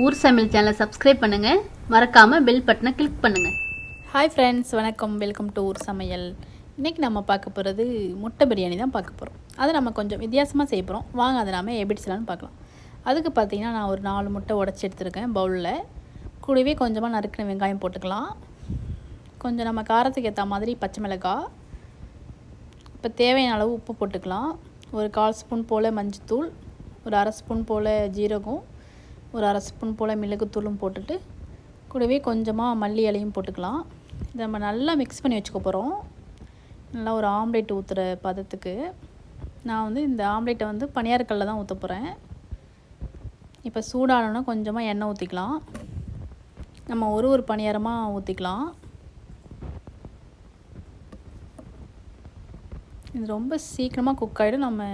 ஊர் சமையல் சேனலை சப்ஸ்கிரைப் பண்ணுங்கள், மறக்காமல் பெல் பட்டனை கிளிக் பண்ணுங்கள். ஹாய் ஃப்ரெண்ட்ஸ், வணக்கம். வெல்கம் டு ஊர் சமையல். இன்றைக்கி நம்ம பார்க்க போகிறது முட்டை பிரியாணி தான் பார்க்க போகிறோம். அதை நம்ம கொஞ்சம் வித்தியாசமாக செய்ய போகிறோம். வாங்க அதை நாம் எப்படி செய்யலாம்னு பார்க்கலாம். அதுக்கு பார்த்திங்கன்னா நான் ஒரு 4 முட்டை உடச்சி எடுத்துருக்கேன் பவுலில். கூடவே கொஞ்சமாக நறுக்கின வெங்காயம் போட்டுக்கலாம். கொஞ்சம் நம்ம காரத்துக்கு ஏற்ற மாதிரி பச்சை மிளகாய், இப்போ தேவையான அளவு உப்பு போட்டுக்கலாம். ஒரு 1/4 ஸ்பூன் போல் மஞ்சத்தூள், ஒரு 1/2 ஸ்பூன் போல் ஜீரகம், ஒரு 1/2 ஸ்பூன் போல் மிளகுத்தூளும் போட்டுட்டு கூடவே கொஞ்சமாக மல்லி இலையும் போட்டுக்கலாம். இதை நம்ம நல்லா மிக்ஸ் பண்ணி வச்சுக்க போகிறோம். நல்லா ஒரு ஆம்லேட் ஊற்றுற பதத்துக்கு. நான் இந்த ஆம்லேட்டை பனியாரக்கல்லில் தான் ஊற்ற போகிறேன். இப்போ சூடானோன்னா கொஞ்சமாக எண்ணெய் ஊற்றிக்கலாம். நம்ம ஒரு பனியாரமாக ஊற்றிக்கலாம். இது ரொம்ப சீக்கிரமாக குக் ஆகிடும். நம்ம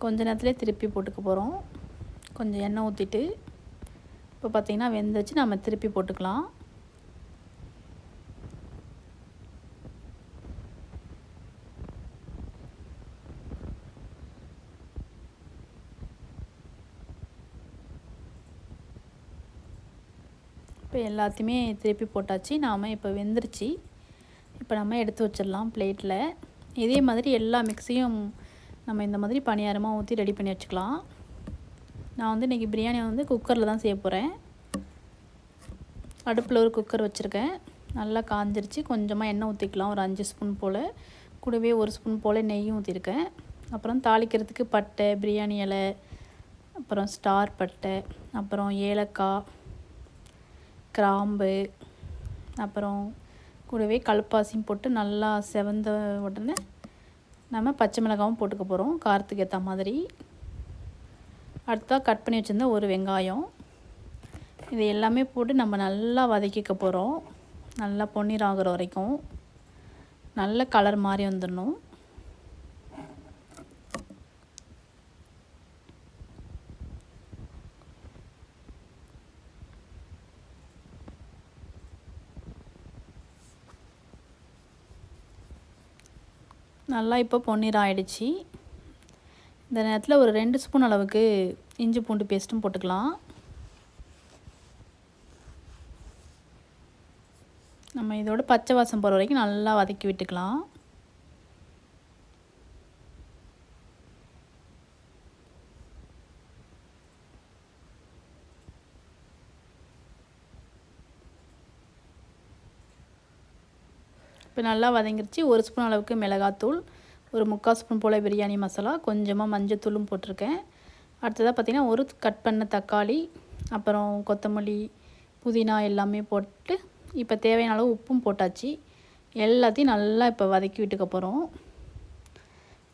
கொஞ்ச நேரத்துலேயே திருப்பி போட்டுக்க போகிறோம். கொஞ்சம் எண்ணெய் ஊற்றிட்டு இப்போ பார்த்திங்கன்னா வெந்துச்சு. நம்ம திருப்பி போட்டுக்கலாம். இப்போ எல்லாத்தையுமே திருப்பி போட்டாச்சு. நாம் இப்போ வெந்துருச்சு. இப்போ நம்ம எடுத்து வச்சிடலாம் பிளேட்டில். இதே மாதிரி எல்லா மிக்ஸையும் நம்ம இந்த மாதிரி பணியாரமாக ஊற்றி ரெடி பண்ணி வச்சுக்கலாம். நான் இன்றைக்கி பிரியாணி குக்கரில் தான் செய்ய போகிறேன். அடுப்பில் ஒரு குக்கர் வச்சுருக்கேன். நல்லா காஞ்சிருச்சு. கொஞ்சமாக எண்ணெய் ஊற்றிக்கலாம், ஒரு 5 ஸ்பூன் போல். கூடவே 1 ஸ்பூன் போல் நெய்யும் ஊற்றிருக்கேன். அப்புறம் தாளிக்கிறதுக்கு பட்டை, பிரியாணி இலை, அப்புறம் ஸ்டார் பட்டை, அப்புறம் ஏலக்காய், கிராம்பு, அப்புறம் கூடவே கல்பாசியும் போட்டு நல்லா செவந்த உடனே நம்ம பச்சை மிளகாவும் போட்டுக்க போகிறோம், காரத்துக்கு ஏற்ற மாதிரி. அடுத்ததாக கட் பண்ணி வச்சுருந்த ஒரு வெங்காயம், இது எல்லாமே போட்டு நம்ம நல்லா வதக்கிக்க போகிறோம். நல்லா பொன்னிறம் ஆகிற வரைக்கும் நல்ல கலர் மாதிரி வந்துடணும். நல்லா இப்போ பொன்னிறம் ஆயிடுச்சு. இந்த நேரத்தில் ஒரு 2 ஸ்பூன் அளவுக்கு இஞ்சி பூண்டு பேஸ்ட்டும் போட்டுக்கலாம். நம்ம இதோட பச்சை வாசம் போகிற வரைக்கும் நல்லா வதக்கி விட்டுக்கலாம். இப்போ நல்லா வதங்கிருச்சு. 1 ஸ்பூன் அளவுக்கு மிளகாத்தூள், ஒரு 3/4 ஸ்பூன் போல் பிரியாணி மசாலா, கொஞ்சமாக மஞ்சத்தூளும் போட்டிருக்கேன். அடுத்ததாக பார்த்திங்கன்னா ஒரு கட் பண்ண தக்காளி, அப்புறம் கொத்தமல்லி, புதினா எல்லாமே போட்டு இப்போ தேவையான அளவு உப்பும் போட்டாச்சு. எல்லாத்தையும் நல்லா இப்போ வதக்கி விட்டுக்க போகிறோம்.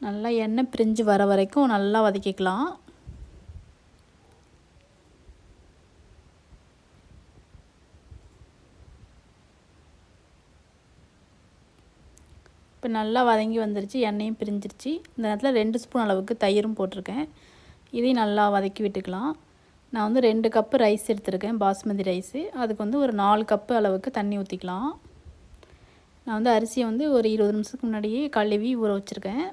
நல்லா எண்ணெய் பிரிஞ்சு வர வரைக்கும் நல்லா வதக்கிக்கலாம். இப்போ நல்லா வதங்கி வந்துருச்சு, எண்ணெயும் பிரிஞ்சிருச்சு. இந்த நேரத்தில் 2 ஸ்பூன் அளவுக்கு தயிரும் போட்டிருக்கேன். இதையும் நல்லா வதக்கி விட்டுக்கலாம். நான் 2 கப்பு ரைஸ் எடுத்திருக்கேன், பாஸ்மதி ரைஸு. அதுக்கு ஒரு 4 கப்பு அளவுக்கு தண்ணி ஊற்றிக்கலாம். நான் அரிசியை ஒரு 20 நிமிஷத்துக்கு முன்னாடியே கழுவி ஊற வச்சுருக்கேன்.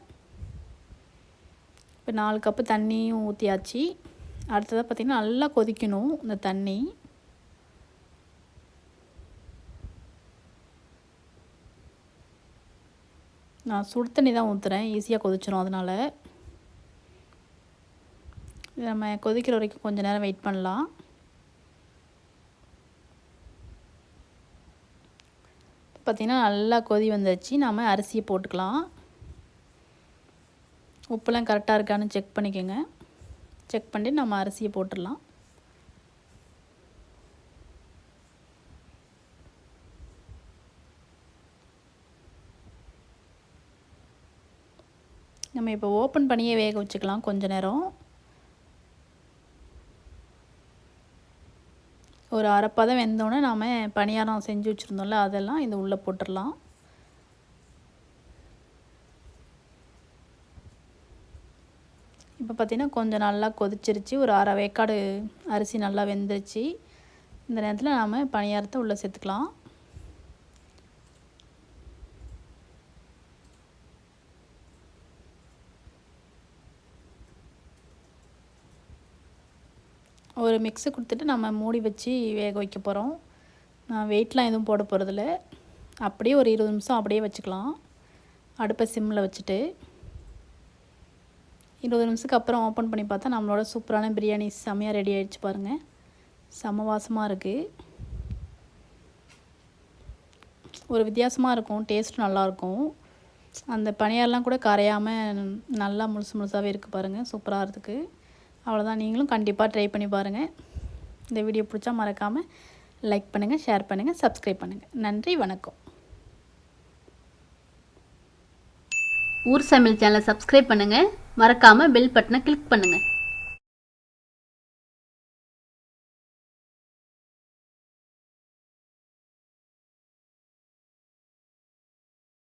இப்போ 4 கப்பு தண்ணியும் ஊற்றியாச்சு. அடுத்ததாக பார்த்திங்கன்னா நல்லா கொதிக்கணும் இந்த தண்ணி. நான் சுடு தண்ணி தான் ஊற்றுறேன், ஈஸியாக கொதிச்சிடும். அதனால் நம்ம கொதிக்கிற வரைக்கும் கொஞ்சம் நேரம் வெயிட் பண்ணலாம். பார்த்திங்கன்னா நல்லா கொதி வந்துடுச்சு. நாம் அரிசியை போட்டுக்கலாம். உப்புலாம் கரெக்டாக இருக்கான்னு செக் பண்ணிக்கோங்க. செக் பண்ணிட்டு நம்ம அரிசியை போட்டுடலாம். நம்ம இப்போ ஓப்பன் பண்ணியே வேக வச்சுக்கலாம் கொஞ்ச நேரம். ஒரு அரைப்பதம் வெந்தோடனே நாம் பணியாரம் செஞ்சு வச்சுருந்தோம்ல, அதெல்லாம் இது உள்ளே போட்டுடலாம். இப்போ பார்த்திங்கன்னா கொஞ்சம் நல்லா கொதிச்சிருச்சு. ஒரு அரை வேக்காடு அரிசி நல்லா வெந்துருச்சு. இந்த நேரத்தில் நாம் பணியாரத்தை உள்ளே சேர்த்துக்கலாம். ஒரு மிக்ஸு கொடுத்துட்டு நம்ம மூடி வச்சு வேக வைக்க போகிறோம். நான் வெயிட்லாம் எதுவும் போட போகிறதில்ல. அப்படியே ஒரு 20 நிமிஷம் அப்படியே வச்சுக்கலாம். அடுப்பை சிம்மில் வச்சுட்டு 20 நிமிஷத்துக்கு அப்புறம் ஓப்பன் பண்ணி பார்த்தா நம்மளோட சூப்பரான பிரியாணி செம்மையாக ரெடி ஆகிடுச்சு பாருங்கள். செம்ம வாசமாக இருக்குது. ஒரு வித்தியாசமாக இருக்கும், டேஸ்ட்டும் நல்லாயிருக்கும். அந்த பனியாரெலாம் கூட கரையாமல் நல்லா முழுசு முழுசாகவே இருக்குது பாருங்கள். சூப்பராக இருக்குது. அவ்வளோதான், நீங்களும் கண்டிப்பாக ட்ரை பண்ணி பாருங்கள். இந்த வீடியோ பிடிச்சா மறக்காமல் லைக் பண்ணுங்கள், ஷேர் பண்ணுங்கள், சப்ஸ்கிரைப் பண்ணுங்கள். நன்றி, வணக்கம். ஊர் சமையல் சேனலை சப்ஸ்கிரைப் பண்ணுங்கள். மறக்காமல் பெல் பட்டனை கிளிக் பண்ணுங்கள்.